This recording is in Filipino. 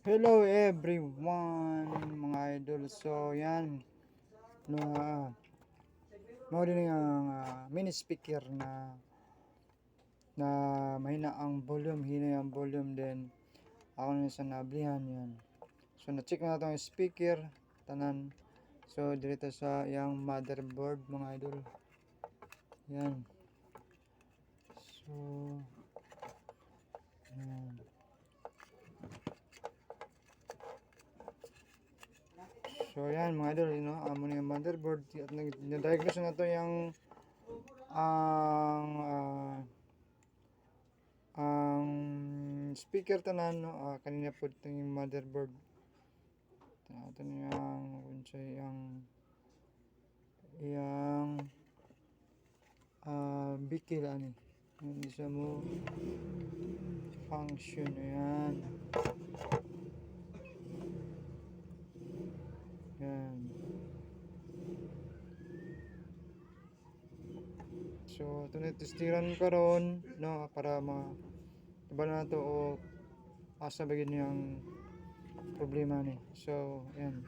Hello everyone, mga idol. So yan, no, mo din ang mini speaker na mahina ang volume, hina ang volume din. Ako na sa nablihan yan. So na-check na itong speaker, tanan. So dito sa yung motherboard, mga idol. Yan. So yan. So yan mga idol, amo na yung motherboard at na-diagnose na to yung ang speaker tanan, no. Kanina po ito yung motherboard. Ito na yung bikil ani. Yung isa mo function yan. Yan. So ito na testiran karon, no, para diba na to o asa bagay niyang problema ni. So yan.